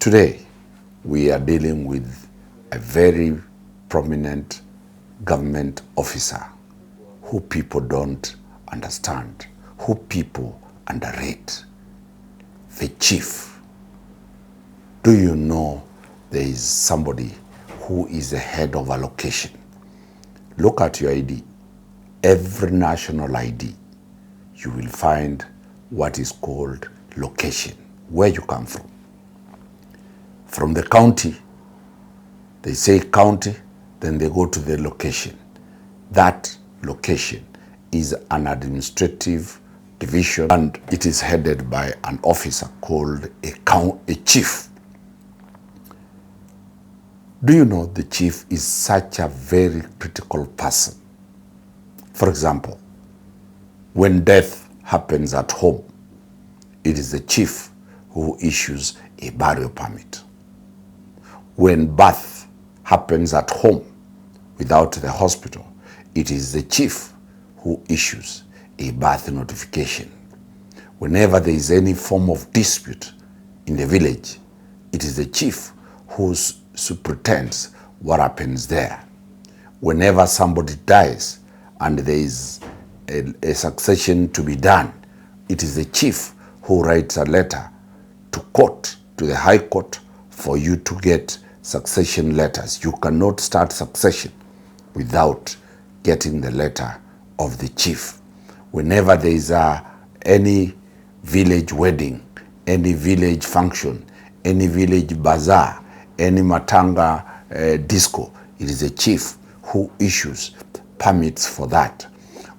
Today, we are dealing with a very prominent government officer who people don't understand, who people underrate. The chief. Do you know there is somebody who is the head of a location? Look at your ID. Every national ID, you will find what is called location, where you come from. From the county, they say county, then they go to the location. That location is an administrative division, and it is headed by an officer called a chief. Do you know the chief is such a very critical person? For example, when death happens at home, it is the chief who issues a burial permit. When birth happens at home without the hospital, it is the chief who issues a birth notification. Whenever there is any form of dispute in the village, it is the chief who superintends what happens there. Whenever somebody dies and there is a succession to be done, it is the chief who writes a letter to court, to the high court, for you to get succession letters. You cannot start succession without getting the letter of the chief. Whenever there is any village wedding, any village function, any village bazaar, any matanga disco, it is the chief who issues permits for that.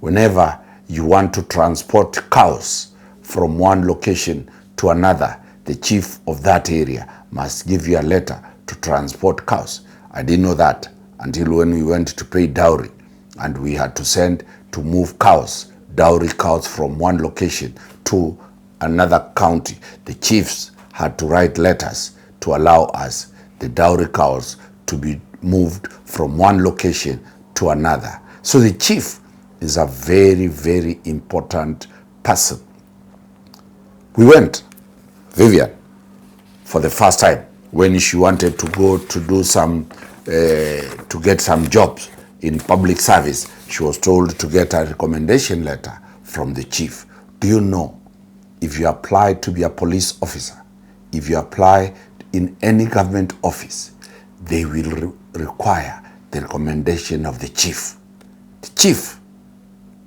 Whenever you want to transport cows from one location to another, the chief of that area must give you a letter to transport cows. I didn't know that until when we went to pay dowry and we had to send to move cows, dowry cows from one location to another county. The chiefs had to write letters to allow us the dowry cows to be moved from one location to another. So the chief is a very, very important person. We went, Vivian, for the first time when she wanted to go to do to get some jobs in public service. She was told to get a recommendation letter from the chief. Do you know, if you apply to be a police officer, if you apply in any government office, they will require the recommendation of the chief. The chief,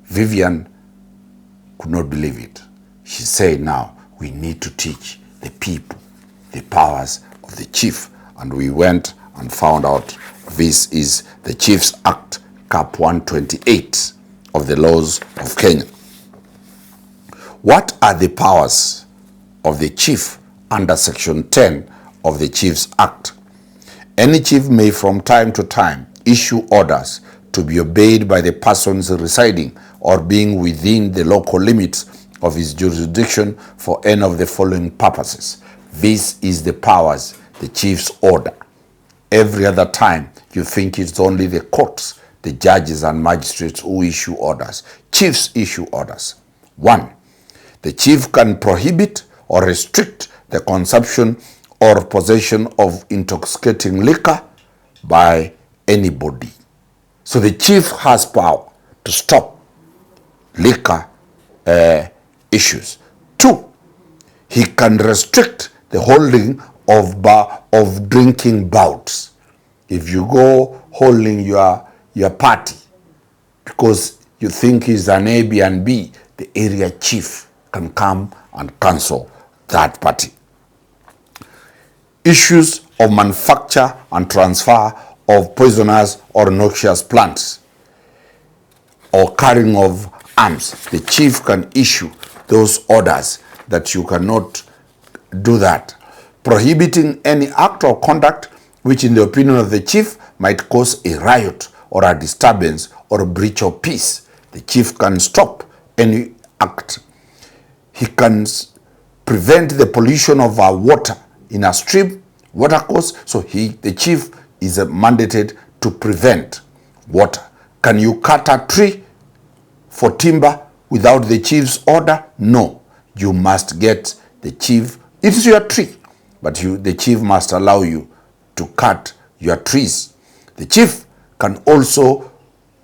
Vivian, could not believe it. She said, now we need to teach the people the powers of the chief. And we went and found out this is the Chiefs Act, Cap 128 of the laws of Kenya. What are the powers of the chief under Section 10 of the Chiefs Act? Any chief may from time to time issue orders to be obeyed by the persons residing or being within the local limits of his jurisdiction for any of the following purposes. This is the powers the chiefs order. Every other time you think it's only the courts, the judges and magistrates who issue orders. Chiefs issue orders. 1. The chief can prohibit or restrict the consumption or possession of intoxicating liquor by anybody. So the chief has power to stop liquor issues. 2, he can restrict the holding of drinking bouts. If you go holding your party because you think it's an Airbnb, the area chief can come and cancel that party. Issues of manufacture and transfer of poisonous or noxious plants or carrying of arms. The chief can issue those orders that you cannot do that. Prohibiting any act or conduct which in the opinion of the chief might cause a riot or a disturbance or a breach of peace. The chief can stop any act. He can prevent the pollution of our water in a stream, water course. So the chief is mandated to prevent water. Can you cut a tree for timber without the chief's order? No. You must get the chief. It is your tree. but the chief must allow you to cut your trees. The chief can also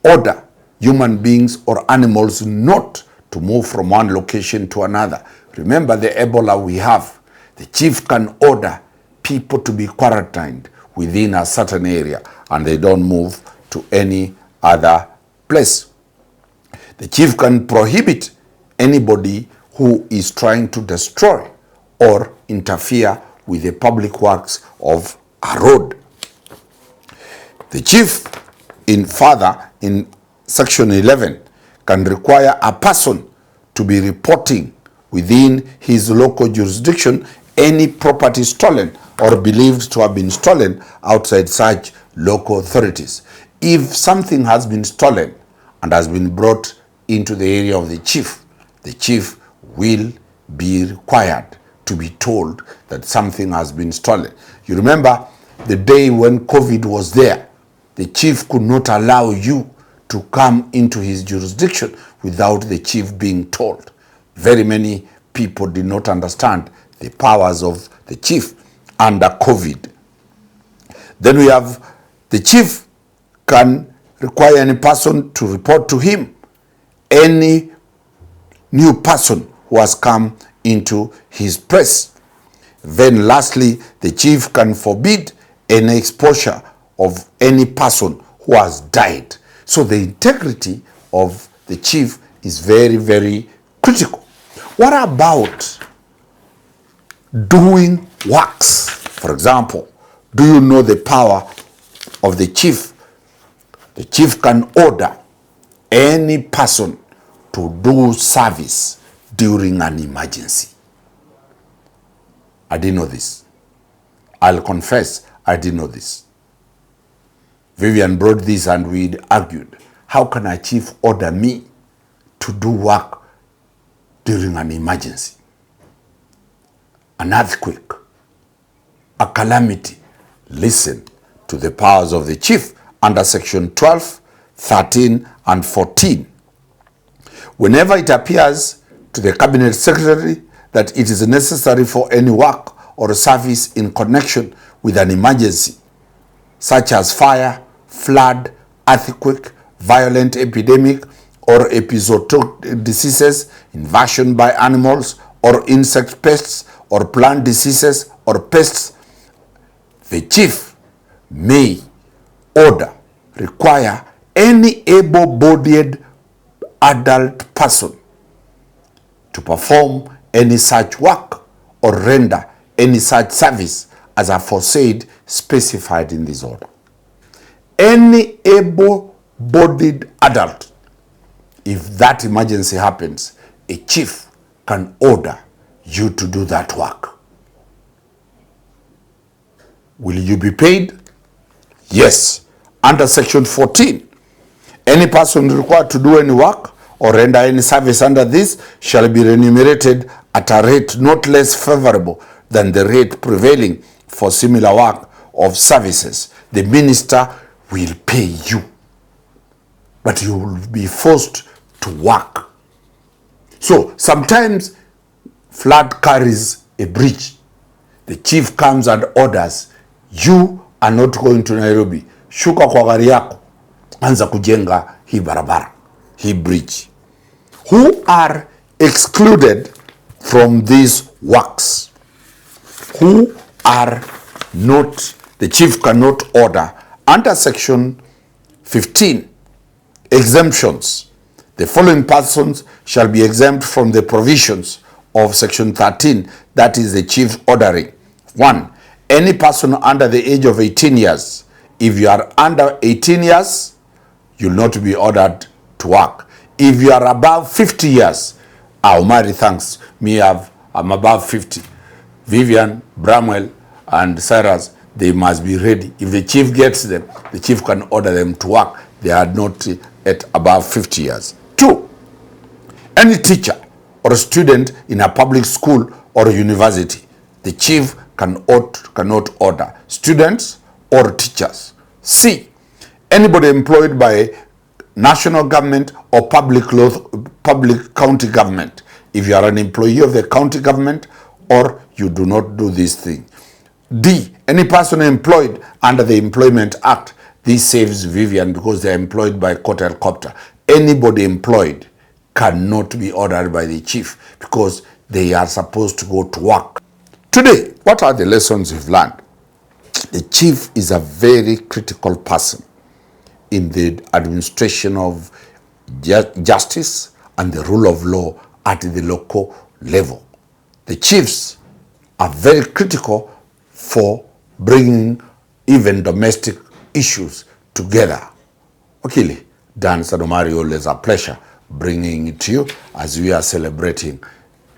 order human beings or animals not to move from one location to another. Remember the Ebola we have. The chief can order people to be quarantined within a certain area and they don't move to any other place. The chief can prohibit anybody who is trying to destroy or interfere with the public works of a road. The chief, in section 11, can require a person to be reporting within his local jurisdiction any property stolen or believed to have been stolen outside such local authorities. If something has been stolen and has been brought into the area of the chief will be required to be told that something has been stolen. You remember the day when COVID was there, the chief could not allow you to come into his jurisdiction without the chief being told. Very many people did not understand the powers of the chief under COVID. Then we have the chief can require any person to report to him any new person who has come into his place. Then lastly, the chief can forbid any exposure of any person who has died. So the integrity of the chief is very, very critical. What about doing works? For example, do you know the power of the chief? The chief can order any person to do service during an emergency. I didn't know this. I'll confess, I didn't know this. Vivian brought this and we argued. How can a chief order me to do work during an emergency? An earthquake, a calamity. Listen to the powers of the chief under section 12, 13, and 14. Whenever it appears to the cabinet secretary that it is necessary for any work or service in connection with an emergency, such as fire, flood, earthquake, violent epidemic, or epizootic diseases, invasion by animals, or insect pests, or plant diseases, or pests, the chief may require any able-bodied adult person to perform any such work or render any such service as aforesaid specified in this order. Any able-bodied adult, if that emergency happens, a chief can order you to do that work. Will you be paid? Yes. Under section 14, any person required to do any work or render any service under this shall be remunerated at a rate not less favorable than the rate prevailing for similar work of services. The minister will pay you, but you will be forced to work. So sometimes flood carries a bridge. The chief comes and orders, you are not going to Nairobi. Shuka kwa gari yako, anza kujenga hii barabara, hii bridge. Who are excluded from these works? Who are not, the chief cannot order. Under section 15, exemptions. The following persons shall be exempt from the provisions of section 13, that is the chief ordering. 1. Any person under the age of 18 years. If you are under 18 years, you'll not be ordered to work. If you are above 50 years, Omari thanks, I'm above 50. Vivian, Bramwell, and Cyrus, they must be ready. If the chief gets them, the chief can order them to work. They are not at above 50 years. 2. Any teacher or a student in a public school or university, the chief cannot order students or teachers. C. Anybody employed by national government or public county government. If you are an employee of the county government or you do not do this thing. D, any person employed under the Employment Act. This saves Vivian because they are employed by court helicopter. Anybody employed cannot be ordered by the chief because they are supposed to go to work. Today, what are the lessons we've learned? The chief is a very critical person in the administration of justice and the rule of law at the local level. The chiefs are very critical for bringing even domestic issues together. Wakili Dan Sadomari, always a pleasure bringing it to you as we are celebrating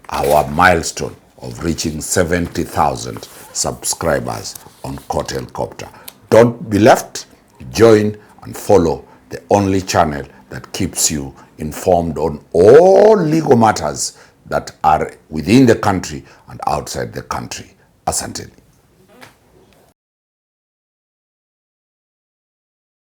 our milestone of reaching 70,000 subscribers on Court Helicopter. Don't be left. Join and follow the only channel that keeps you informed on all legal matters that are within the country and outside the country. Asante.